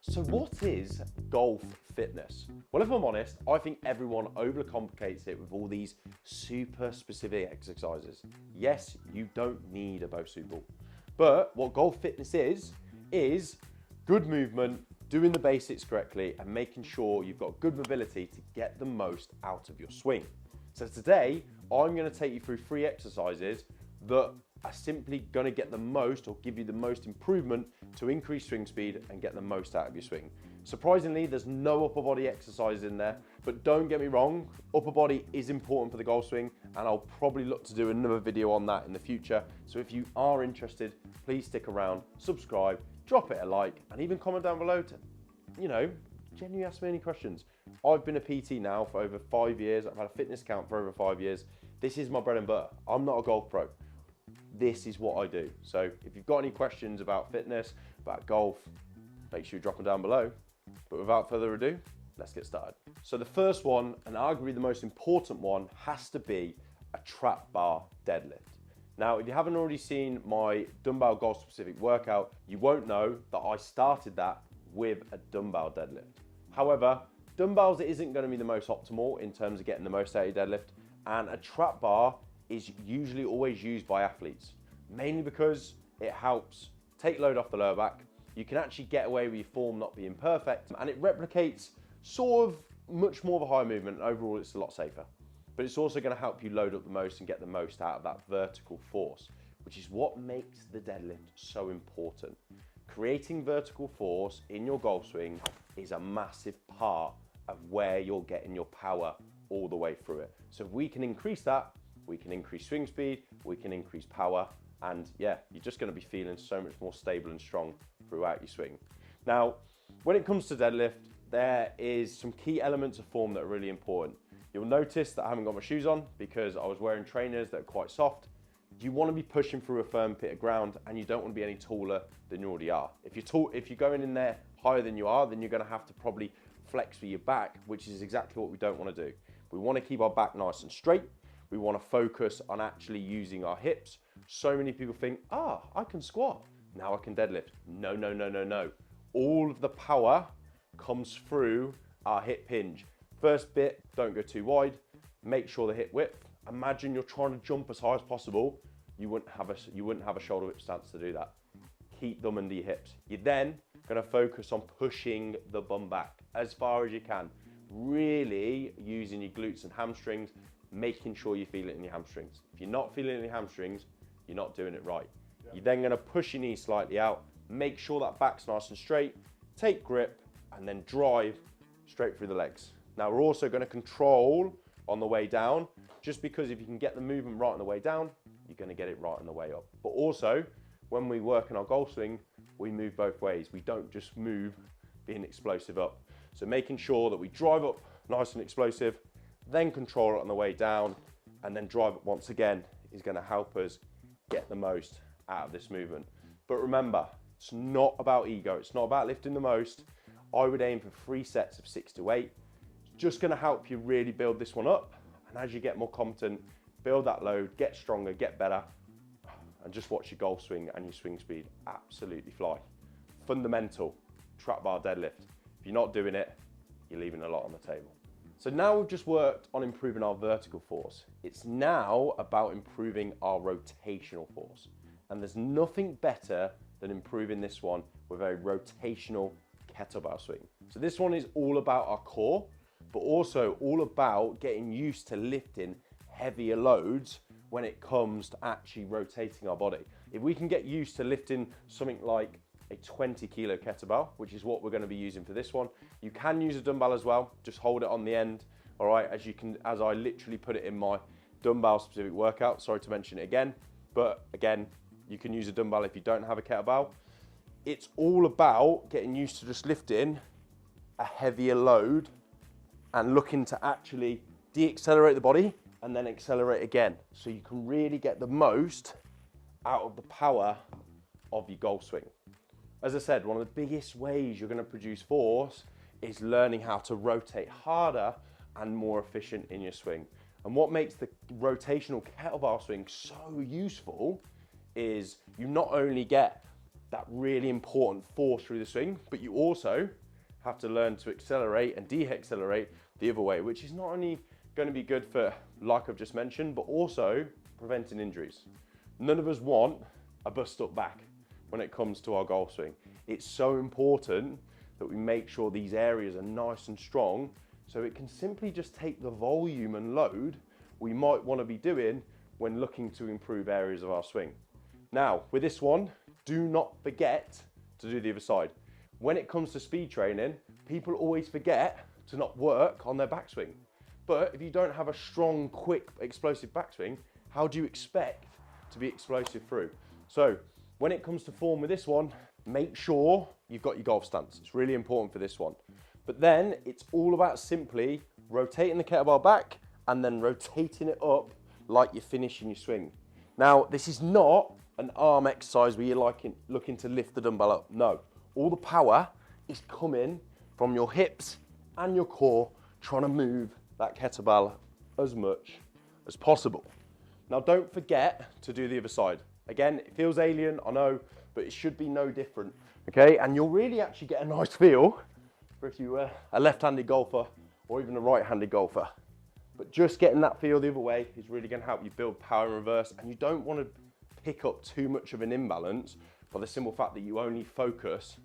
So what is golf fitness? Well, if I'm honest, I think everyone overcomplicates it with all these super specific exercises. Yes, you don't need a Bosu ball. But what golf fitness is good movement, doing the basics correctly, and making sure you've got good mobility to get the most out of your swing. So today, I'm gonna take you through 3 exercises that are simply gonna get the most or give you the most improvement to increase swing speed and get the most out of your swing. Surprisingly, there's no upper body exercise in there, but don't get me wrong, upper body is important for the golf swing, and I'll probably look to do another video on that in the future. So if you are interested, please stick around, subscribe, drop it a like, and even comment down below to, genuinely ask me any questions. I've been a PT now for over 5 years. I've had a fitness account for over 5 years. This is my bread and butter. I'm not a golf pro. This is what I do. So if you've got any questions about fitness, about golf, make sure you drop them down below. But without further ado, let's get started. So the first one, and arguably the most important one, has to be a trap bar deadlift. Now, if you haven't already seen my dumbbell golf specific workout, you won't know that I started that with a dumbbell deadlift. However, dumbbells isn't going to be the most optimal in terms of getting the most out of your deadlift, and a trap bar is usually always used by athletes, mainly because it helps take load off the lower back. You can actually get away with your form not being perfect, and it replicates sort of much more of a high movement, and overall it's a lot safer. But it's also going to help you load up the most and get the most out of that vertical force, which is what makes the deadlift so important. Creating vertical force in your golf swing is a massive part of where you're getting your power all the way through it. So if we can increase that, we can increase swing speed, we can increase power, and yeah, you're just going to be feeling so much more stable and strong throughout your swing. Now, when it comes to deadlift, there is some key elements of form that are really important. You'll notice that I haven't got my shoes on because I was wearing trainers that are quite soft. You want to be pushing through a firm bit of ground, and you don't want to be any taller than you already are. If you're going in there higher than you are, then you're going to have to probably flex with your back, which is exactly what we don't want to do. We want to keep our back nice and straight. We want to focus on actually using our hips. So many people think, I can squat, now I can deadlift. No, no, no, no, no. All of the power comes through our hip hinge. First bit, don't go too wide. Make sure the hip width. Imagine you're trying to jump as high as possible. You wouldn't have a shoulder width stance to do that. Keep them under your hips. You're then going to focus on pushing the bum back as far as you can. Really using your glutes and hamstrings, making sure you feel it in your hamstrings. If you're not feeling it in your hamstrings, you're not doing it right. Yeah. You're then going to push your knees slightly out, make sure that back's nice and straight, take grip, and then drive straight through the legs. Now we're also going to control on the way down, just because if you can get the movement right on the way down, you're going to get it right on the way up. But also, when we work in our golf swing, we move both ways. We don't just move being explosive up. So making sure that we drive up nice and explosive, then control it on the way down, and then drive it once again is going to help us get the most out of this movement. But remember, it's not about ego. It's not about lifting the most. I would aim for 3 sets of 6 to 8. It's just going to help you really build this one up. And as you get more competent, build that load, get stronger, get better, and just watch your golf swing and your swing speed absolutely fly. Fundamental trap bar deadlift. If you're not doing it, you're leaving a lot on the table. So now we've just worked on improving our vertical force. It's now about improving our rotational force. And there's nothing better than improving this one with a rotational kettlebell swing. So this one is all about our core, but also all about getting used to lifting heavier loads when it comes to actually rotating our body. If we can get used to lifting something like a 20 kilo kettlebell, which is what we're going to be using for this one. You can use a dumbbell as well, just hold it on the end, all right, as I literally put it in my dumbbell specific workout. Sorry to mention it again, but again, you can use a dumbbell if you don't have a kettlebell. It's all about getting used to just lifting a heavier load and looking to actually de-accelerate the body and then accelerate again. So you can really get the most out of the power of your golf swing. As I said, one of the biggest ways you're going to produce force is learning how to rotate harder and more efficient in your swing. And what makes the rotational kettlebell swing so useful is you not only get that really important force through the swing, but you also have to learn to accelerate and de-accelerate the other way, which is not only going to be good for, like I've just mentioned, but also preventing injuries. None of us want a bust up back when it comes to our golf swing. It's so important that we make sure these areas are nice and strong, so it can simply just take the volume and load we might want to be doing when looking to improve areas of our swing. Now, with this one, do not forget to do the other side. When it comes to speed training, people always forget to not work on their backswing. But if you don't have a strong, quick, explosive backswing, how do you expect to be explosive through? So when it comes to form with this one, make sure you've got your golf stance. It's really important for this one. But then it's all about simply rotating the kettlebell back and then rotating it up like you're finishing your swing. Now, this is not an arm exercise where you're looking to lift the dumbbell up. No, all the power is coming from your hips and your core, trying to move that kettlebell as much as possible. Now, don't forget to do the other side. Again, it feels alien, I know, but it should be no different, okay? And you'll really actually get a nice feel for if you were a left-handed golfer or even a right-handed golfer. But just getting that feel the other way is really going to help you build power in reverse, and you don't want to pick up too much of an imbalance for the simple fact that you only focus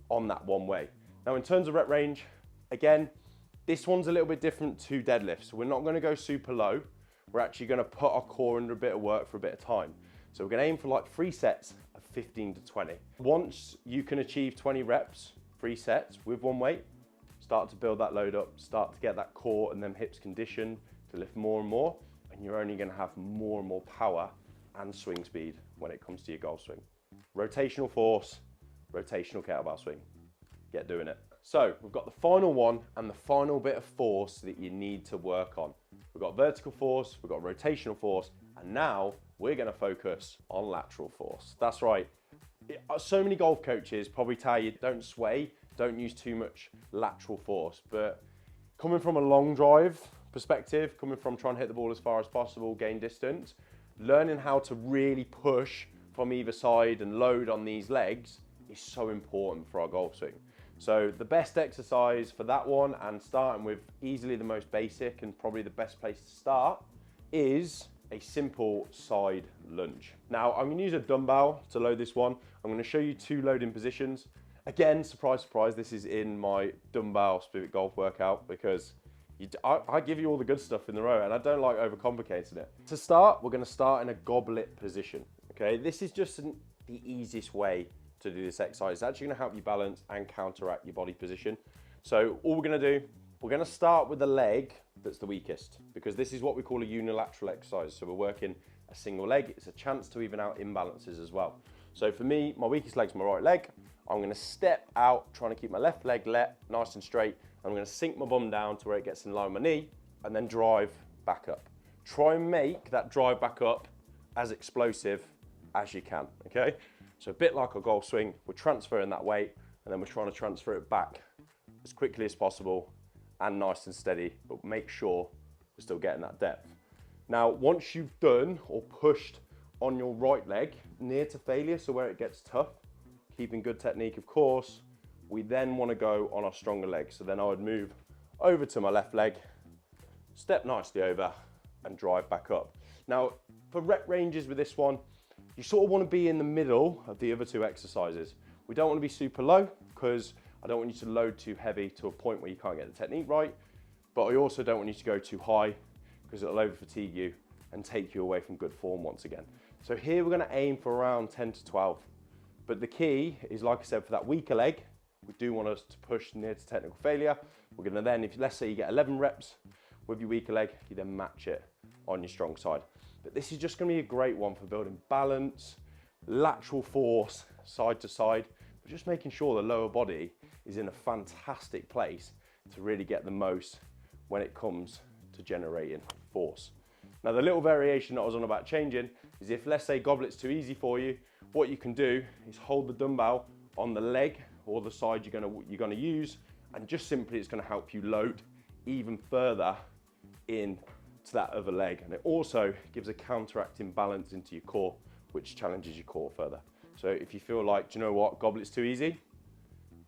on that one way. Now, in terms of rep range, again, this one's a little bit different to deadlifts. So we're not going to go super low. We're actually going to put our core under a bit of work for a bit of time. So we're going to aim for like 3 sets of 15 to 20. Once you can achieve 20 reps, 3 sets with one weight, start to build that load up, start to get that core and them hips conditioned to lift more and more, and you're only going to have more and more power and swing speed when it comes to your golf swing. Rotational force, rotational kettlebell swing. Get doing it. So we've got the final one and the final bit of force that you need to work on. We've got vertical force, we've got rotational force, and now we're going to focus on lateral force. That's right. So many golf coaches probably tell you don't sway, don't use too much lateral force, but coming from a long drive perspective, coming from trying to hit the ball as far as possible, gain distance, learning how to really push from either side and load on these legs is so important for our golf swing. So the best exercise for that one, and starting with easily the most basic and probably the best place to start, is a simple side lunge. Now I'm going to use a dumbbell to load this one. I'm going to show you 2 loading positions. Again, surprise, surprise, this is in my dumbbell specific golf workout because I give you all the good stuff in the row and I don't like overcomplicating it. To start, we're going to start in a goblet position. Okay, this is just the easiest way to do this exercise. It's actually going to help you balance and counteract your body position. So all we're going to do, we're going to start with the leg that's the weakest, because this is what we call a unilateral exercise. So we're working a single leg. It's a chance to even out imbalances as well. So for me, my weakest leg's my right leg. I'm going to step out, trying to keep my left leg nice and straight. I'm going to sink my bum down to where it gets in line with my knee and then drive back up. Try and make that drive back up as explosive as you can, okay? So a bit like a golf swing, we're transferring that weight and then we're trying to transfer it back as quickly as possible and nice and steady, but make sure we're still getting that depth. Now, once you've done or pushed on your right leg near to failure, so where it gets tough, keeping good technique, of course, we then want to go on our stronger leg. So then I would move over to my left leg, step nicely over and drive back up. Now, for rep ranges with this one, you sort of want to be in the middle of the other 2 exercises. We don't want to be super low because I don't want you to load too heavy to a point where you can't get the technique right, but I also don't want you to go too high because it'll over fatigue you and take you away from good form once again. So here we're going to aim for around 10 to 12. But the key is, like I said, for that weaker leg, we do want us to push near to technical failure. We're going to then, if let's say you get 11 reps with your weaker leg, you then match it on your strong side. But this is just going to be a great one for building balance, lateral force, side to side, but just making sure the lower body is in a fantastic place to really get the most when it comes to generating force. Now, the little variation that I was on about changing is if, let's say, goblet's too easy for you, what you can do is hold the dumbbell on the leg or the side you're gonna use, and just simply it's gonna help you load even further in to that other leg. And it also gives a counteracting balance into your core, which challenges your core further. So if you feel like, do you know what, goblet's too easy,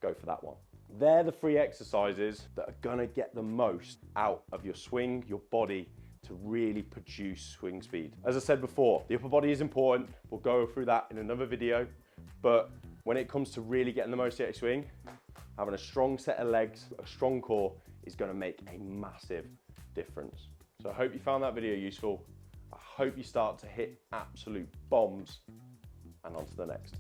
go for that one. They're the 3 exercises that are gonna get the most out of your swing, your body, to really produce swing speed. As I said before, the upper body is important. We'll go through that in another video. But when it comes to really getting the most out of your swing, having a strong set of legs, a strong core is gonna make a massive difference. So I hope you found that video useful. I hope you start to hit absolute bombs, and on to the next.